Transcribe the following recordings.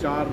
4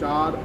4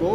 2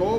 2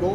2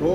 2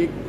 1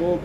2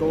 2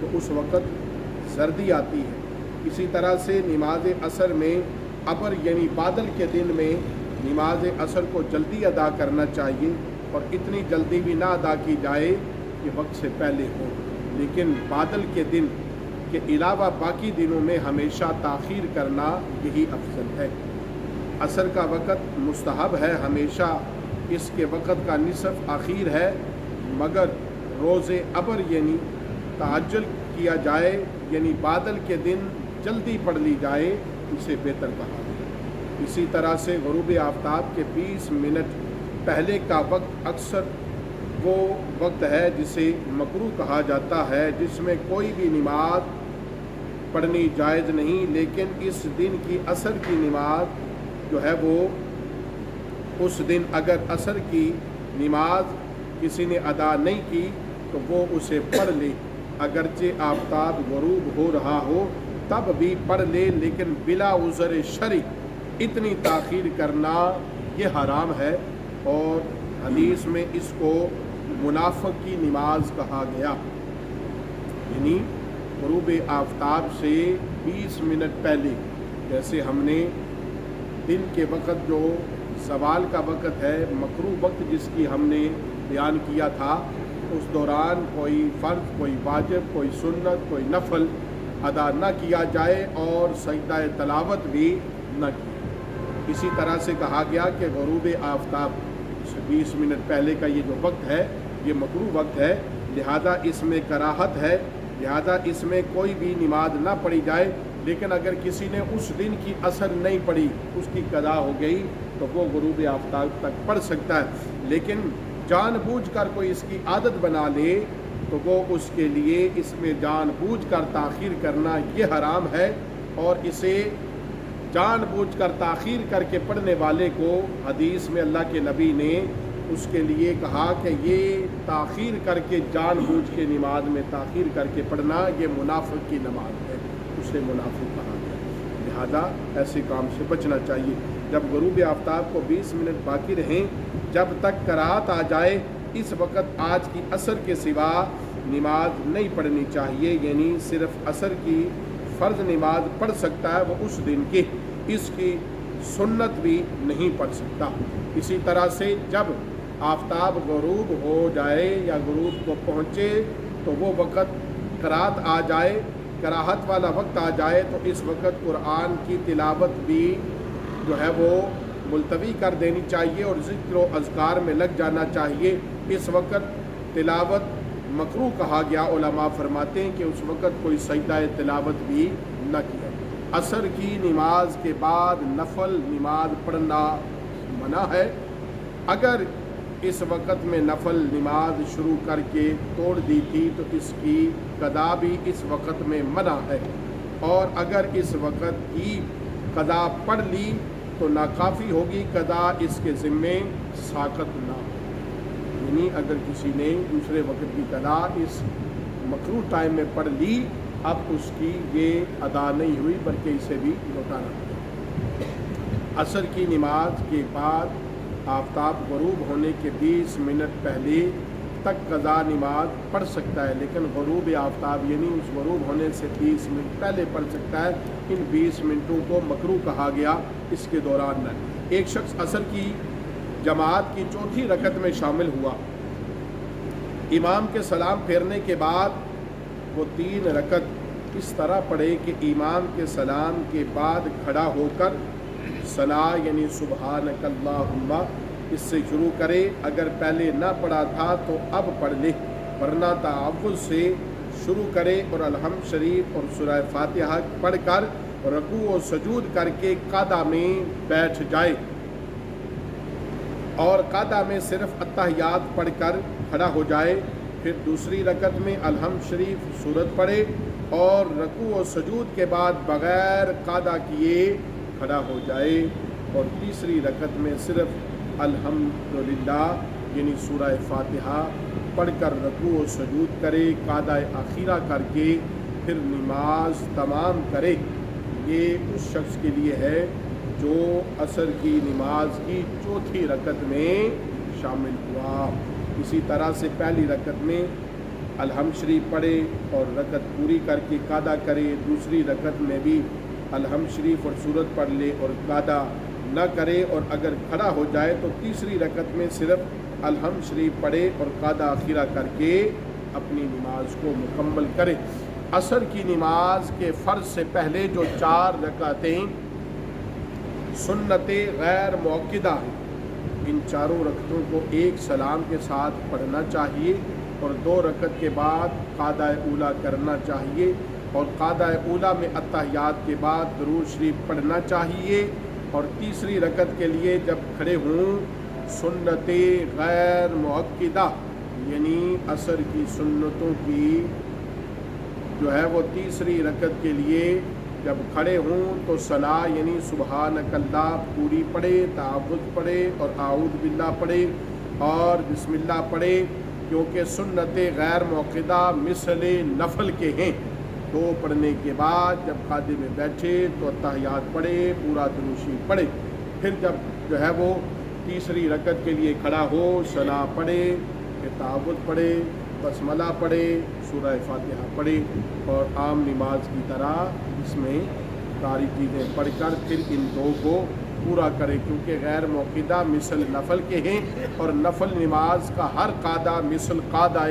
تو اس وقت سردی آتی ہے۔ اسی طرح سے نماز عصر میں ابر یعنی بادل کے دن میں نماز عصر کو جلدی ادا کرنا چاہیے، اور اتنی جلدی بھی نہ ادا کی جائے کہ وقت سے پہلے ہو، لیکن بادل کے دن کے علاوہ باقی دنوں میں ہمیشہ تاخیر کرنا یہی افضل ہے۔ عصر کا وقت مستحب ہے، ہمیشہ اس کے وقت کا نصف آخر ہے، مگر روز ابر یعنی تعجل کیا جائے یعنی بادل کے دن جلدی پڑھ لی جائے، اسے بہتر کہا گیا۔ اسی طرح سے غروب آفتاب کے 20 منٹ پہلے کا وقت اکثر وہ وقت ہے جسے مکروہ کہا جاتا ہے، جس میں کوئی بھی نماز پڑھنی جائز نہیں، لیکن اس دن کی عصر کی نماز جو ہے وہ اس دن اگر عصر کی نماز کسی نے ادا نہیں کی تو وہ اسے پڑھ لے، اگرچہ آفتاب غروب ہو رہا ہو تب بھی پڑھ لے، لیکن بلا عذر شرعی اتنی تاخیر کرنا یہ حرام ہے، اور حدیث میں اس کو منافق کی نماز کہا گیا۔ یعنی غروب آفتاب سے 20 منٹ پہلے، جیسے ہم نے دن کے وقت جو زوال کا وقت ہے، مکروہ وقت جس کی ہم نے بیان کیا تھا، اس دوران کوئی فرض، کوئی واجب، کوئی سنت، کوئی نفل ادا نہ کیا جائے اور سجدہ تلاوت بھی نہ کی۔ اسی طرح سے کہا گیا کہ غروب آفتاب سے 20 منٹ پہلے کا یہ جو وقت ہے یہ مکروہ وقت ہے، لہذا اس میں کراہت ہے، لہذا اس میں کوئی بھی نماز نہ پڑھی جائے، لیکن اگر کسی نے اس دن کی عصر نہیں پڑھی، اس کی قضا ہو گئی تو وہ غروب آفتاب تک پڑھ سکتا ہے، لیکن جان بوجھ کر کوئی اس کی عادت بنا لے تو وہ اس کے لیے اس میں جان بوجھ کر تاخیر کرنا یہ حرام ہے، اور اسے جان بوجھ کر تاخیر کر کے پڑھنے والے کو حدیث میں اللہ کے نبی نے اس کے لیے کہا کہ یہ تاخیر کر کے جان بوجھ کے نماز میں تاخیر کر کے پڑھنا یہ منافق کی نماز ہے، اسے منافق کہا گیا، لہذا ایسے کام سے بچنا چاہیے۔ جب غروب آفتاب کو 20 منٹ باقی رہیں، جب تک کراہت آ جائے، اس وقت آج کی عصر کے سوا نماز نہیں پڑھنی چاہیے، یعنی صرف عصر کی فرض نماز پڑھ سکتا ہے وہ اس دن کی، اس کی سنت بھی نہیں پڑھ سکتا۔ اسی طرح سے جب آفتاب غروب ہو جائے یا غروب کو پہنچے تو وہ وقت کراہت آ جائے، کراہت والا وقت آ جائے تو اس وقت قرآن کی تلاوت بھی جو ہے وہ ملتوی کر دینی چاہیے اور ذکر و اذکار میں لگ جانا چاہیے۔ اس وقت تلاوت مکروہ کہا گیا، علماء فرماتے ہیں کہ اس وقت کوئی سجدہ تلاوت بھی نہ کیا۔ عصر کی نماز کے بعد نفل نماز پڑھنا منع ہے، اگر اس وقت میں نفل نماز شروع کر کے توڑ دی تھی تو اس کی قضا بھی اس وقت میں منع ہے، اور اگر اس وقت کی قضا پڑھ لی تو ناکافی ہوگی، قضا اس کے ذمے ساقط نہ ہو، یعنی اگر کسی نے دوسرے وقت کی قضا اس مکروہ ٹائم میں پڑھ لی، اب اس کی یہ ادا نہیں ہوئی بلکہ اسے بھی لوٹانا پڑے۔ عصر کی نماز کے بعد آفتاب غروب ہونے کے 20 منٹ پہلے تک قضا نماز پڑھ سکتا ہے، لیکن غروب آفتاب یعنی اس غروب ہونے سے 20 منٹ پہلے پڑھ سکتا ہے۔ ان 20 منٹوں کو مکروہ کہا گیا، اس کے دوران نہ۔ ایک شخص عصر کی جماعت کی چوتھی رکعت میں شامل ہوا، امام کے سلام پھیرنے کے بعد وہ 3 رکعت اس طرح پڑھے کہ امام کے سلام کے بعد کھڑا ہو کر ثنا یعنی سبحانک اللہم اس سے شروع کرے، اگر پہلے نہ پڑھا تھا تو اب پڑھ لے، ورنہ تعوذ سے شروع کرے اور الحمد شریف اور سورہ فاتحہ پڑھ کر رکوع و سجود کر کے قعدہ میں بیٹھ جائے، اور قعدہ میں صرف اتحیات پڑھ کر کھڑا ہو جائے، پھر دوسری رکعت میں الحمد شریف سورت پڑھے اور رکوع و سجود کے بعد بغیر قعدہ کیے کھڑا ہو جائے، اور تیسری رکعت میں صرف الحمدللہ یعنی سورہ فاتحہ پڑھ کر رکوع و سجود کرے، قعدہ اخیرہ کر کے پھر نماز تمام کرے۔ یہ اس شخص کے لیے ہے جو عصر کی نماز کی چوتھی رکعت میں شامل ہوا۔ اسی طرح سے پہلی رکعت میں الحمد شریف پڑھے اور رکعت پوری کر کے قاعدہ کرے، دوسری رکعت میں بھی الحمد شریف اور سورت پڑھ لے اور قاعدہ نہ کرے، اور اگر کھڑا ہو جائے تو تیسری رکعت میں صرف الحمد شریف پڑھے اور قاعدہ اخیرہ کر کے اپنی نماز کو مکمل کرے۔ عصر کی نماز کے فرض سے پہلے جو 4 رکعتیں سنت غیر مؤکدہ ہیں، ان چاروں رکعتوں کو ایک سلام کے ساتھ پڑھنا چاہیے اور 2 رکعت کے بعد قاعدہ اولا کرنا چاہیے، اور قاعدہ اولا میں اتحیات کے بعد درود شریف پڑھنا چاہیے، اور تیسری رکعت کے لیے جب کھڑے ہوں سنت غیر مؤکدہ یعنی عصر کی سنتوں کی جو ہے وہ تیسری رکعت کے لیے جب کھڑے ہوں تو ثنا یعنی سبحانک اللہ پوری پڑھے، تعوذ پڑھے اور اعوذ باللہ پڑھے اور بسم اللہ پڑھے، کیونکہ سنت غیر مؤکدہ مثل نفل کے ہیں۔ 2 پڑھنے کے بعد جب قاعدے میں بیٹھے تو اتحیات پڑھے، پورا درود شریف پڑھے، پھر جب جو ہے وہ تیسری رکعت کے لیے کھڑا ہو ثنا پڑھے، پھر تعوذ پڑھے، بسملہ پڑھے، سورہ فاتحہ پڑھے، اور عام نماز کی طرح اس میں ساری چیزیں پڑھ کر پھر ان 2 کو پورا کرے، کیونکہ غیر مؤکدہ مثل نفل کے ہیں اور نفل نماز کا ہر قاعدہ مثل قاعدہ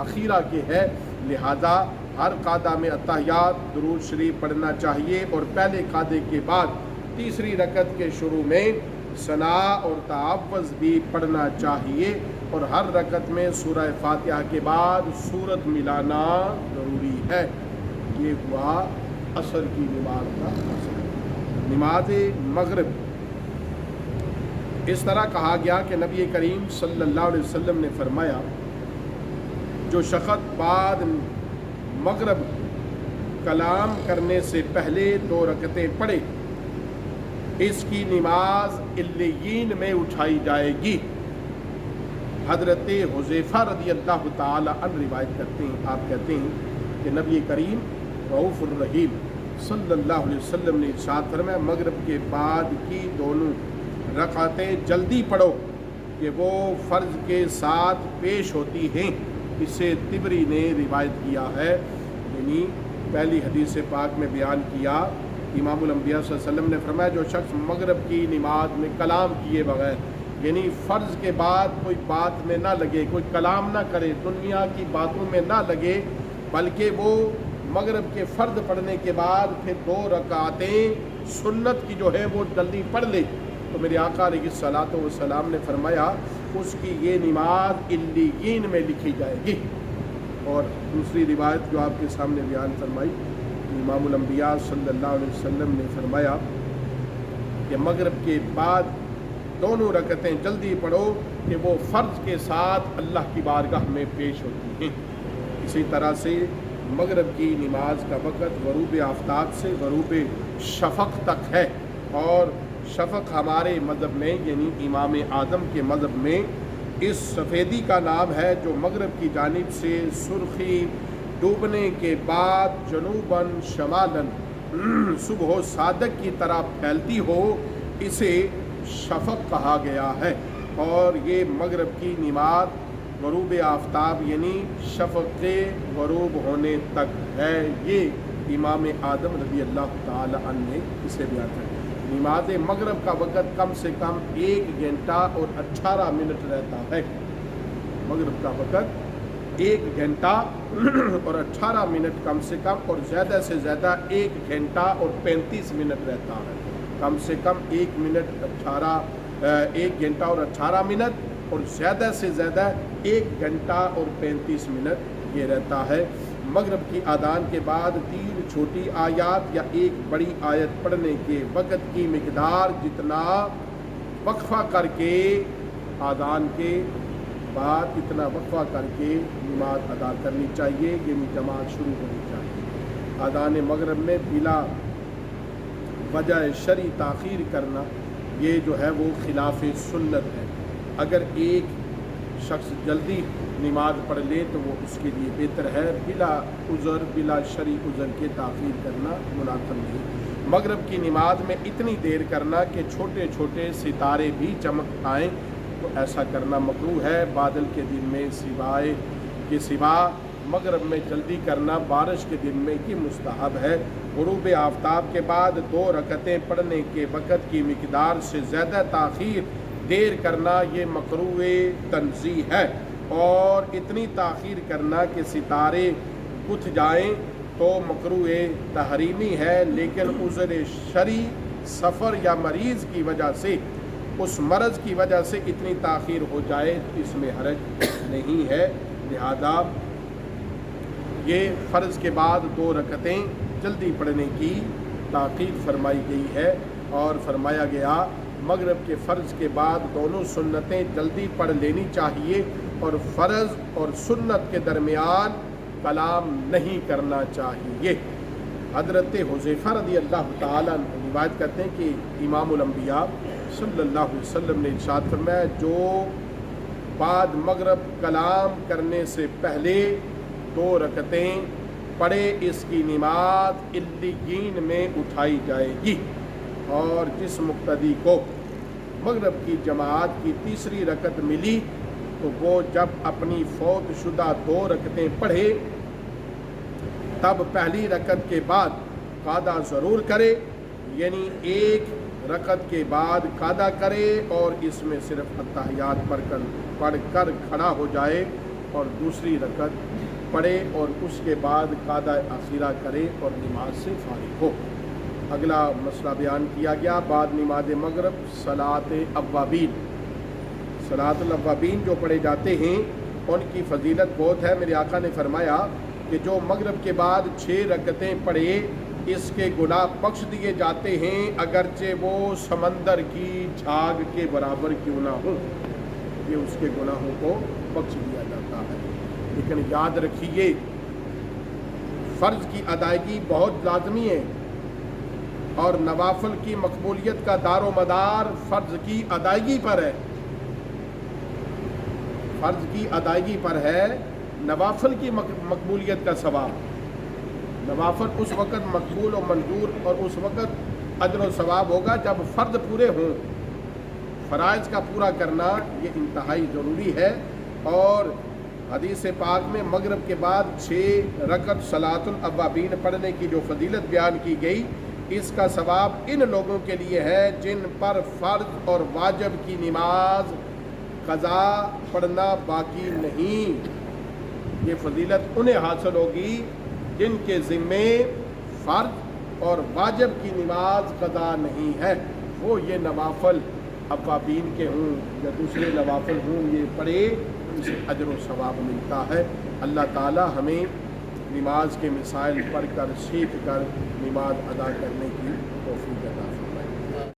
اخیرہ کے ہے، لہذا ہر قاعدہ میں اتحیات درود شریف پڑھنا چاہیے، اور پہلے قاعدے کے بعد تیسری رکعت کے شروع میں ثنا اور تعوذ بھی پڑھنا چاہیے، اور ہر رکعت میں سورہ فاتحہ کے بعد سورت ملانا ضروری ہے۔ یہ ہوا عصر کی نماز کا اصل۔ نماز مغرب اس طرح کہا گیا کہ نبی کریم صلی اللہ علیہ وسلم نے فرمایا، جو شخص بعد مغرب کلام کرنے سے پہلے 2 رکعتیں پڑھے اس کی نماز علیین میں اٹھائی جائے گی۔ حضرت حذیفہ رضی اللہ تعالی عنہ روایت کرتے ہیں، آپ کہتے ہیں کہ نبی کریم رؤوف الرحیم صلی اللہ علیہ وسلم نے ارشاد فرمایا، مغرب کے بعد کی دونوں رکعتیں جلدی پڑھو کہ وہ فرض کے ساتھ پیش ہوتی ہیں۔ اسے طبری نے روایت کیا ہے، یعنی پہلی حدیث پاک میں بیان کیا، امام الانبیاء صلی اللہ علیہ وسلم نے فرمایا جو شخص مغرب کی نماز میں کلام کیے بغیر، یعنی فرض کے بعد کوئی بات میں نہ لگے، کوئی کلام نہ کرے، دنیا کی باتوں میں نہ لگے، بلکہ وہ مغرب کے فرض پڑھنے کے بعد پھر 2 رکعتیں سنت کی جو ہے وہ جلدی پڑھ لے، تو میرے آقا علیہ الصلوۃ والسلام نے فرمایا اس کی یہ نماز علیین میں لکھی جائے گی۔ اور دوسری روایت جو آپ کے سامنے بیان فرمائی، امام الانبیاء صلی اللہ علیہ وسلم نے فرمایا کہ مغرب کے بعد دونوں رکعتیں جلدی پڑھو کہ وہ فرض کے ساتھ اللہ کی بارگاہ میں پیش ہوتی ہیں۔ اسی طرح سے مغرب کی نماز کا وقت غروب آفتاب سے غروب شفق تک ہے، اور شفق ہمارے مذہب میں یعنی امام اعظم کے مذہب میں اس سفیدی کا نام ہے جو مغرب کی جانب سے سرخی ڈوبنے کے بعد جنوباً شمالاً صبح و صادق کی طرح پھیلتی ہو، اسے شفق کہا گیا ہے، اور یہ مغرب کی نماز غروب آفتاب یعنی شفق کے غروب ہونے تک ہے۔ یہ امام اعظم رضی اللہ تعالی عنہ نے اسے بیان کیا۔ نماز مغرب کا وقت کم سے کم 1 گھنٹہ اور 18 منٹ رہتا ہے۔ مغرب کا وقت 1 گھنٹہ اور 18 منٹ کم سے کم، اور زیادہ سے زیادہ 1 گھنٹہ اور 35 منٹ رہتا ہے۔ کم سے کم 1 گھنٹہ اور 18 منٹ، اور زیادہ سے زیادہ 1 گھنٹہ اور 35 منٹ یہ رہتا ہے۔ مغرب کی اذان کے بعد 3 چھوٹی آیات یا 1 بڑی آیت پڑھنے کے وقت کی مقدار جتنا وقفہ کر کے اذان کے بعد اتنا وقفہ کر کے نماز ادا کرنی چاہیے، یعنی جماعت شروع ہونی چاہیے۔ اذان مغرب میں بلا وجہ شرعی تاخیر کرنا یہ جو ہے وہ خلاف سنت ہے۔ اگر ایک شخص جلدی نماز پڑھ لے تو وہ اس کے لیے بہتر ہے، بلا عذر بلا شرعی عذر کے تاخیر کرنا مناسب نہیں۔ مغرب کی نماز میں اتنی دیر کرنا کہ چھوٹے چھوٹے ستارے بھی چمک آئیں تو ایسا کرنا مکروہ ہے۔ بادل کے دن میں سوا مغرب میں جلدی کرنا بارش کے دن میں یہ مستحب ہے۔ غروب آفتاب کے بعد 2 رکعتیں پڑھنے کے وقت کی مقدار سے زیادہ تاخیر دیر کرنا یہ مکروہ تنزیہ ہے، اور اتنی تاخیر کرنا کہ ستارے بجھ جائیں تو مکروہ تحریمی ہے، لیکن عذر شرعی سفر یا مریض کی وجہ سے، اس مرض کی وجہ سے اتنی تاخیر ہو جائے اس میں حرج نہیں ہے۔ لہذا یہ فرض کے بعد 2 رکعتیں جلدی پڑھنے کی تاکید فرمائی گئی ہے، اور فرمایا گیا مغرب کے فرض کے بعد دونوں سنتیں جلدی پڑھ لینی چاہیے، اور فرض اور سنت کے درمیان کلام نہیں کرنا چاہیے۔ حضرت حذیفہ رضی اللہ تعالیٰ عنہ روایت کرتے ہیں کہ امام الانبیاء صلی اللہ علیہ وسلم نے ارشاد فرمایا، جو بعد مغرب کلام کرنے سے پہلے 2 رکعتیں پڑھے اس کی نماز علیین میں اٹھائی جائے گی، اور جس مقتدی کو مغرب کی جماعت کی تیسری رکعت ملی تو وہ جب اپنی فوت شدہ 2 رکعتیں پڑھے تب پہلی رکعت کے بعد قعدہ ضرور کرے، یعنی 1 رکعت کے بعد قعدہ کرے اور اس میں صرف اتحیات پڑھ کر کھڑا ہو جائے، اور دوسری رکعت پڑھے اور اس کے بعد قعدہ اخیرہ کرے اور نماز سے فارغ ہو۔ اگلا مسئلہ بیان کیا گیا بعد نماز مغرب صلاۃ اوابین۔ صلاۃ الاوابین جو پڑھے جاتے ہیں ان کی فضیلت بہت ہے۔ میرے آقا نے فرمایا کہ جو مغرب کے بعد 6 رکعتیں پڑھے اس کے گناہ بخش دیے جاتے ہیں، اگرچہ وہ سمندر کی جھاگ کے برابر کیوں نہ ہوں، یہ اس کے گناہوں کو بخش دیا جاتا ہے۔ لیکن یاد رکھیے فرض کی ادائیگی بہت لازمی ہے، اور نوافل کی مقبولیت کا دار و مدار فرض کی ادائیگی پر ہے۔ فرض کی ادائیگی پر ہے نوافل کی مقبولیت کا ثواب۔ نوافل اس وقت مقبول و منظور اور اس وقت اجر و ثواب ہوگا جب فرض پورے ہوں۔ فرائض کا پورا کرنا یہ انتہائی ضروری ہے، اور حدیث پاک میں مغرب کے بعد 6 رکعت صلاۃ الاوابین پڑھنے کی جو فضیلت بیان کی گئی، اس کا ثواب ان لوگوں کے لیے ہے جن پر فرض اور واجب کی نماز قضا پڑھنا باقی نہیں۔ یہ فضیلت انہیں حاصل ہوگی جن کے ذمے فرض اور واجب کی نماز قضا نہیں ہے، وہ یہ نوافل اوابین کے ہوں یا دوسرے نوافل ہوں، یہ پڑھے اسے اجر و ثواب ملتا ہے۔ اللہ تعالی ہمیں نماز کے مسائل پڑھ کر سیکھ کر نماز ادا کرنے کی